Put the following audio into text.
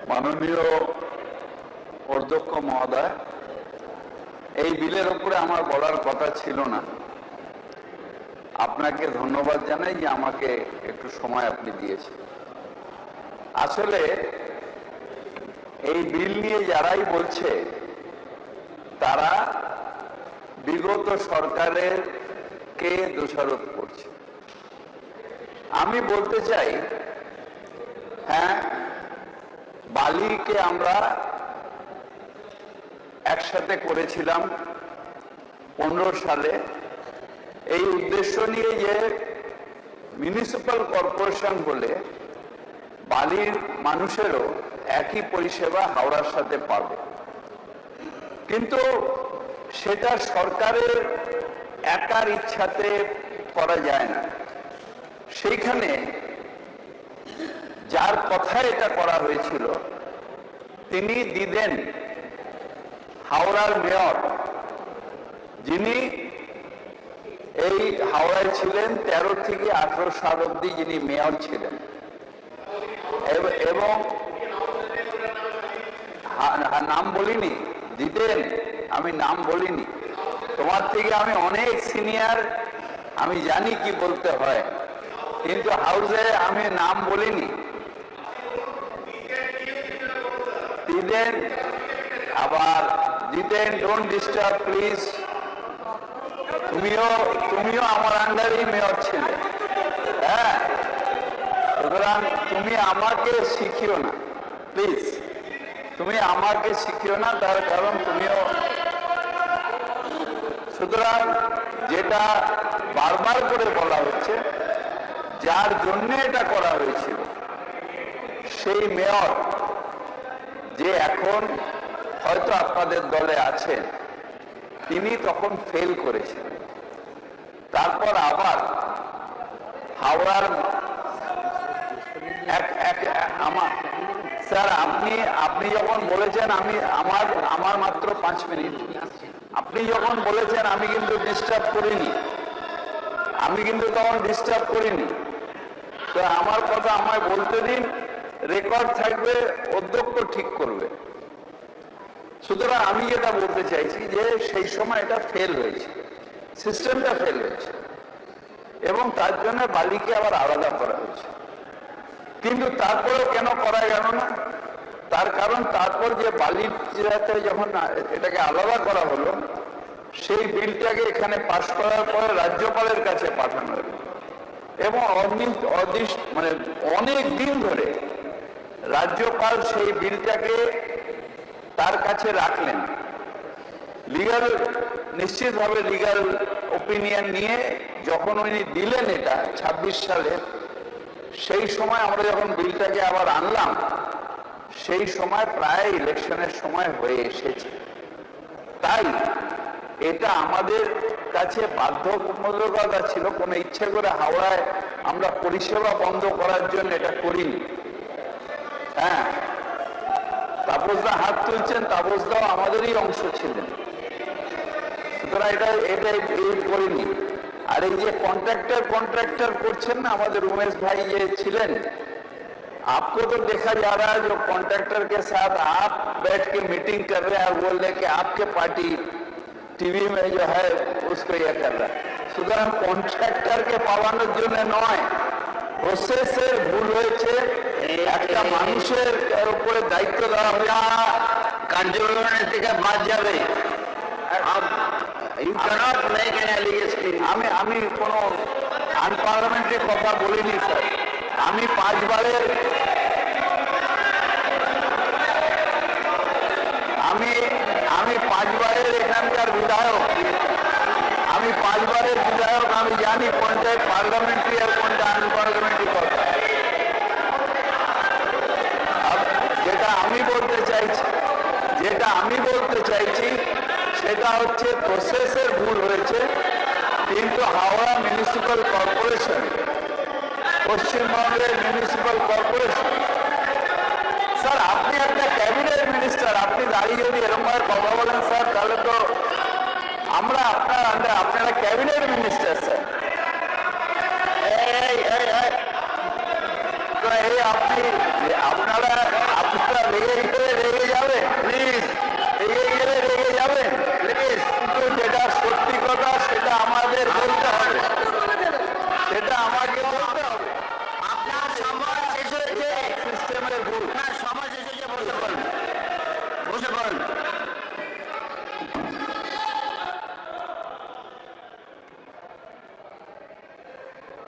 মাননীয় অধ্যক্ষ মহোদয়, এই বিলের উপরে আমার বলার কথা ছিল না। আপনাকে ধন্যবাদ জানাই যে আমাকে একটু সময় আপনি দিয়েছেন। আসলে এই বিল নিয়ে যারাই বলছে তারা বিগত সরকারের কে দোষারোপ করছে। আমি বলতে চাই, হ্যাঁ, বালিকে আমরা একসাথে করেছিলাম 15 সালে এই উদ্দেশ্য নিয়ে যে মিউনিসিপ্যাল কর্পোরেশন বলে বালির মানুষেরও একই পরিষেবা হাওড়ার সাথে পাবে, কিন্তু সেটা সরকারের একার ইচ্ছাতে করা যায় না। সেইখানে যার কথায় এটা করা হয়েছিল তিনি দিদেন হাওড়ার মেয়র, যিনি এই হাওড়ায় ছিলেন 13 থেকে 18 সাল অব্দি যিনি মেয়র ছিলেন, এবং নাম বলিনি দিদেন, আমি নাম বলিনি। তোমার থেকে আমি অনেক সিনিয়র, আমি জানি কি বলতে হয়, কিন্তু হাউসে আমি নাম বলিনি। দিদেন, আবার দিদেন, ডোন্ট ডিস্টার্ব প্লিজ। তুমিও আমার আন্ডারেই মেয়র ছিলে, হ্যাঁ, সুতরাং তুমি আমাকে শিখিও না প্লিজ, তুমি আমাকে শিখিও না, তার কারণ তুমিও। সুতরাং যেটা বারবার করে বলা হচ্ছে, যার জন্য এটা করা হয়েছিল সেই মেয়র, যে এখন হয়তো আপনাদের দলে আছেন, তিনি তখন ফেল করেছিলেন। তারপর আবার হাওড়ার আমার স্যার, আপনি যখন বলেছেন, আমার মাত্র 5 মিনিট, আপনি যখন বলেছেন আমি কিন্তু ডিস্টার্ব করিনি, তখন ডিস্টার্ব করিনি। তো আমার কথা আমায় বলতে দিন, রেকর্ড থাকবে, অধ্যক্ষ ঠিক করবে। সুতরাং আমি যেটা বলতে চাইছি যে সেই সময় এটা ফেল হয়েছে, সিস্টেমটা ফেল হয়েছে, এবং তার জন্য বালিকে আবার আলাদা করা হয়েছে। কিন্তু তারপরেও কেন করা গেল না? তার কারণ তারপর যে বালির জায়গাতে যখন এটাকে আলাদা করা হলো, সেই বিলটাকে এখানে পাশ করার পরে রাজ্যপালের কাছে পাঠানো হলো, এবং মানে অনেক দিন ধরে রাজ্যপাল সেই বিলটাকে তার কাছে রাখলেন। লিগাল, নিশ্চিতভাবে লিগাল ওপিনিয়ন নিয়ে যখন উনি দিলেন এটা 26 সালে, সেই সময় আমরা যখন বিলটাকে আবার আনলাম, সেই সময় প্রায় ইলেকশনের সময় হয়ে এসেছে। তাই এটা আমাদের কাছে বাধ্যবাধকতা ছিল, কোনো ইচ্ছে করে হাওড়ায় আমরা পরিষেবা বন্ধ করার জন্য এটা করিনি। হ্যাঁ, তাপসদা হাত তুলছেন, তাপসদাও আমাদেরই অংশ ছিলেন, সুতরাং এটা করিনি। আর এই যে কন্ট্রাক্টর করছেন না, আমাদের उमेश भाई ये ছিলেন, आपको तो देखा जा रहा है जो कॉन्ट्रैक्टर के साथ आप बैठ के मीटिंग कर रहे हैं और बोल रहे कि आपके पार्टी टीवी में जो है उसको ये कर रहा है। সুতরাং কন্ট্রাক্টরকে পাওয়ানোর জন্য নয়, প্রসেসের ভুল হয়েছে, একটা মানুষের উপরে দায়িত্ব দেওয়া হয়েছে, কার্যক্রমের থেকে বাদ যাবে। আমি কোনো আনপার্লামেন্টারি কথা বলিনি স্যার। আমি 5 বারের এখানকার বিধায়ক, আমি 5 বারের বিধায়ক, আমি জানি কোনটা পার্লামেন্টারি আর কোনটা আনপার্লামেন্টারি কথা। যেটা আমি বলতে চাইছি সেটা হচ্ছে প্রসেসের ভুল হয়েছে, কিন্তু হাওড়া মিউনিসিপ্যাল কর্পোরেশন, পশ্চিমবঙ্গের মিউনিসিপ্যাল কর্পোরেশন, স্যার আপনি একটা ক্যাবিনেট মিনিস্টার, আপনি দাঁড়িয়ে যদি এরকম কথা বলেন স্যার, তাহলে তো আমরা আপনারা ক্যাবিনেট মিনিস্টার স্যার। তো এই আপনারা